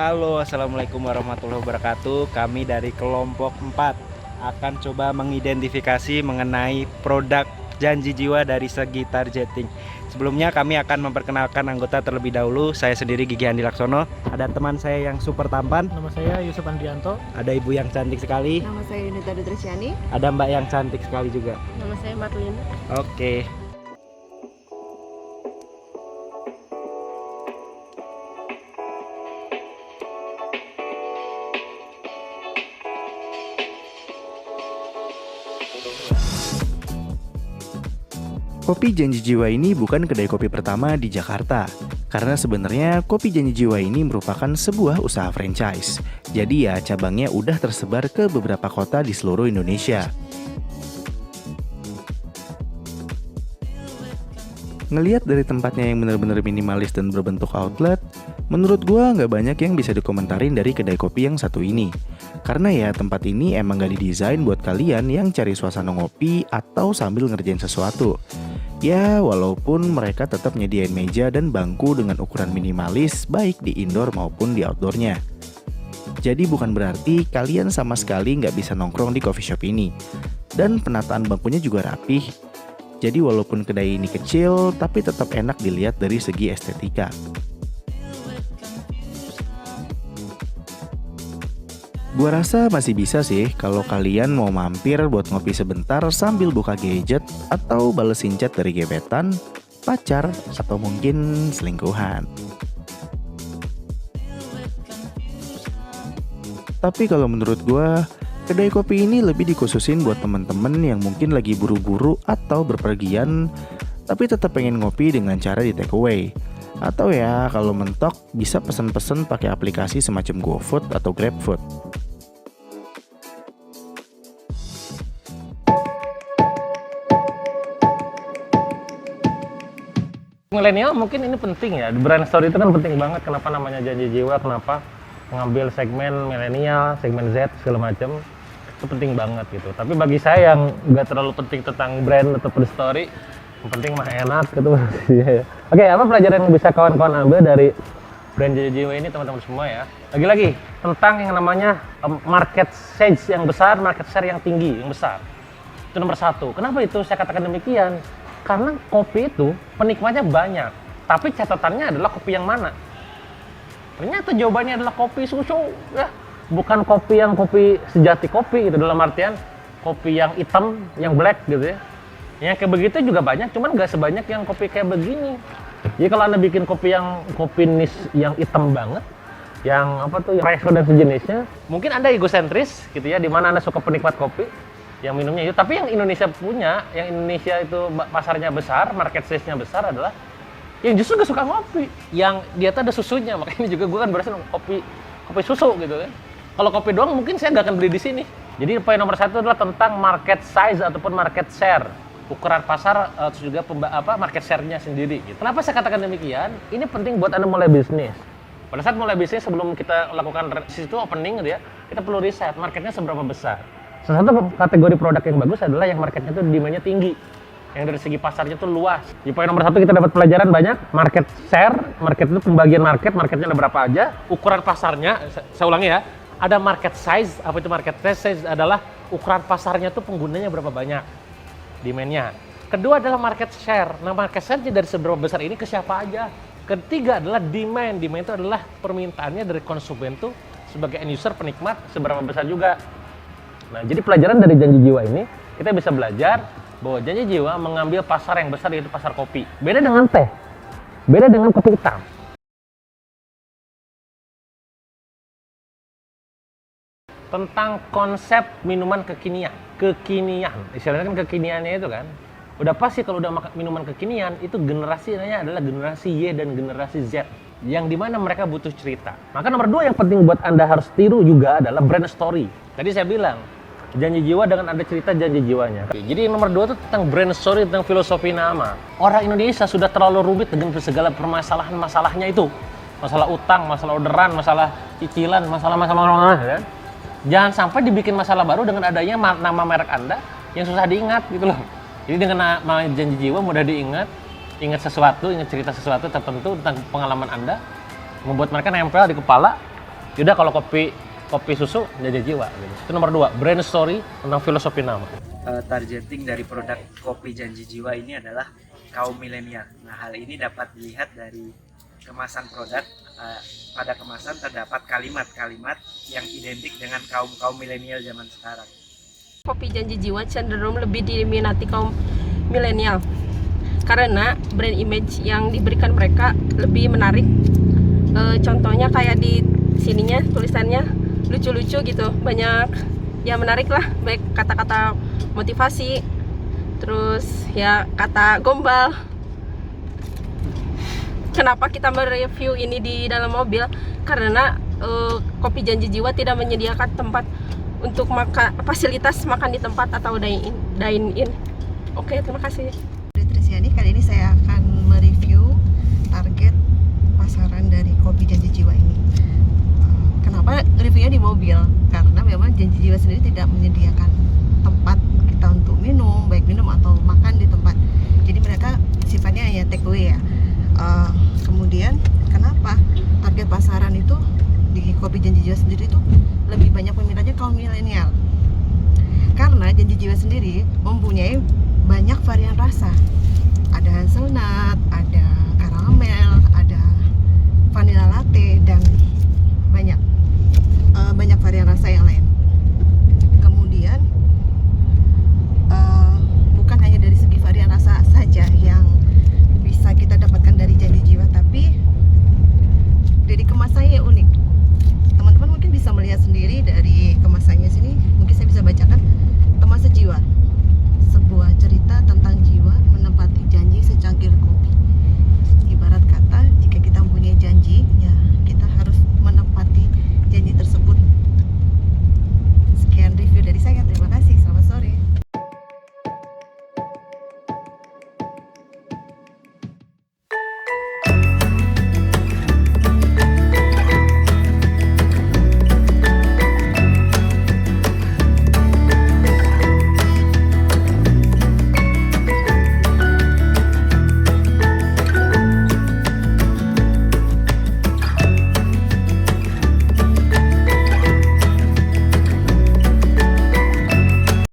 Halo, Assalamualaikum warahmatullahi wabarakatuh. Kami dari kelompok 4 akan coba mengidentifikasi mengenai produk Janji Jiwa dari segi targeting. Sebelumnya kami akan memperkenalkan anggota terlebih dahulu. Saya sendiri Gigi Andi Laksono. Ada teman saya yang super tampan. Nama saya Yusuf Andrianto. Ada ibu yang cantik sekali. Nama saya Yunita Dutrasyani. Ada mbak yang cantik sekali juga. Nama saya Marlina. Oke. Kopi Janji Jiwa ini bukan kedai kopi pertama di Jakarta. Karena sebenarnya Kopi Janji Jiwa ini merupakan sebuah usaha franchise. Jadi ya cabangnya udah tersebar ke beberapa kota di seluruh Indonesia. Ngeliat dari tempatnya yang benar-benar minimalis dan berbentuk outlet, menurut gua nggak banyak yang bisa dikomentarin dari kedai kopi yang satu ini. Karena ya tempat ini emang gak didesain buat kalian yang cari suasana ngopi atau sambil ngerjain sesuatu. Ya walaupun mereka tetap nyediain meja dan bangku dengan ukuran minimalis baik di indoor maupun di outdoornya. Jadi bukan berarti kalian sama sekali nggak bisa nongkrong di coffee shop ini. Dan penataan bangkunya juga rapih. Jadi walaupun kedai ini kecil tapi tetap enak dilihat dari segi estetika. Gua rasa masih bisa sih kalau kalian mau mampir buat ngopi sebentar sambil buka gadget atau balesin chat dari gebetan, pacar, atau mungkin selingkuhan. Tapi kalau menurut gua, kedai kopi ini lebih dikhususin buat temen-temen yang mungkin lagi buru-buru atau berpergian, tapi tetap pengen ngopi dengan cara di take away. Atau ya kalau mentok bisa pesen-pesen pakai aplikasi semacam GoFood atau GrabFood. Milenial mungkin ini penting ya, brand story itu kan penting banget. Kenapa namanya Janji Jiwa, kenapa mengambil segmen milenial, segmen Z segala macam, itu penting banget gitu. Tapi bagi saya yang nggak terlalu penting tentang brand ataupun story, yang penting mah enak gitu. Oke, apa pelajaran yang bisa kawan-kawan ambil dari brand Janji Jiwa ini teman-teman semua ya? Lagi-lagi tentang yang namanya market size yang besar, market share yang tinggi, yang besar. Itu nomor satu. Kenapa itu saya katakan demikian? Karena kopi itu penikmatnya banyak, tapi catatannya adalah kopi yang mana. Ternyata jawabannya adalah kopi susu, ya. Bukan kopi yang kopi sejati kopi gitu, dalam artian kopi yang hitam, yang black gitu ya. Yang kayak begitu juga banyak, cuman nggak sebanyak yang kopi kayak begini. Jadi kalau Anda bikin kopi niche yang hitam banget, yang apa tuh, yang reso dan sejenisnya, mungkin Anda egosentris gitu ya, di mana Anda suka penikmat kopi yang minumnya itu, tapi yang Indonesia punya, yang Indonesia itu pasarnya besar, market size-nya besar adalah yang justru gak suka ngopi, yang dia tuh ada susunya. Makanya juga gue kan berasa kopi susu gitu kan. Kalau kopi doang mungkin saya nggak akan beli di sini. Jadi poin nomor satu adalah tentang market size ataupun market share, ukuran pasar, terus juga market share-nya sendiri gitu. Kenapa saya katakan demikian? Ini penting buat Anda mulai bisnis. Pada saat mulai bisnis, sebelum kita lakukan situ opening gitu ya, kita perlu riset marketnya seberapa besar. Salah satu kategori produk yang bagus adalah yang marketnya tuh demand-nya tinggi, yang dari segi pasarnya tuh luas. Di poin nomor satu kita dapat pelajaran banyak. Market share, market itu pembagian marketnya ada berapa aja. Ukuran pasarnya, saya ulangi ya, ada market size. Apa itu market size? Adalah ukuran pasarnya tuh penggunanya berapa banyak, demand-nya. Kedua adalah market share. Nah, market share dari seberapa besar ini ke siapa aja. Ketiga adalah demand. Demand itu adalah permintaannya dari konsumen tuh sebagai end user, penikmat, seberapa besar juga. Nah, jadi pelajaran dari Janji Jiwa ini, kita bisa belajar bahwa Janji Jiwa mengambil pasar yang besar, yaitu pasar kopi. Beda dengan teh, beda dengan kopi hitam. Tentang konsep minuman kekinian, istilahnya kan kekiniannya itu kan, udah pasti kalau udah minuman kekinian, itu generasinya adalah generasi Y dan generasi Z, yang dimana mereka butuh cerita. Maka nomor dua yang penting buat Anda harus tiru juga adalah brand story. Tadi saya bilang, Janji Jiwa dengan ada cerita janji jiwanya. Jadi yang nomor dua itu tentang brand story, tentang filosofi nama. Orang Indonesia sudah terlalu rumit dengan segala permasalahan-masalahnya itu. Masalah utang, masalah orderan, masalah cicilan, masalah ya. Jangan sampai dibikin masalah baru dengan adanya nama merek Anda yang susah diingat gitu loh. Jadi dengan nama Janji Jiwa mudah diingat, ingat sesuatu, ingat cerita sesuatu tertentu tentang pengalaman Anda, membuat mereka nempel di kepala, Yaudah kalau kopi susu Janji Jiwa gitu. Itu nomor 2, brand story tentang filosofi nama. Targeting dari produk kopi Janji Jiwa ini adalah kaum milenial. Nah, hal ini dapat dilihat dari kemasan produk. Pada kemasan terdapat kalimat-kalimat yang identik dengan kaum milenial zaman sekarang. Kopi Janji Jiwa cenderung lebih diminati kaum milenial karena brand image yang diberikan mereka lebih menarik. Contohnya kayak di sininya tulisannya lucu-lucu gitu, banyak yang menarik lah, baik kata-kata motivasi, terus ya kata gombal. Kenapa kita mereview ini di dalam mobil? Karena Kopi Janji Jiwa tidak menyediakan tempat untuk fasilitas makan di tempat atau dine in. Oke, terima kasih. Trisyani, kali ini saya akan mereview target pasaran dari Kopi Janji Jiwa ini. Kenapa reviewnya di mobil? Karena memang Janji Jiwa sendiri tidak menyediakan tempat kita untuk minum, baik minum atau makan di tempat. Jadi mereka sifatnya hanya take away ya. Kemudian kenapa target pasaran itu di Kopi Janji Jiwa sendiri itu lebih banyak peminatnya kaum milenial? Karena Janji Jiwa sendiri mempunyai banyak varian rasa.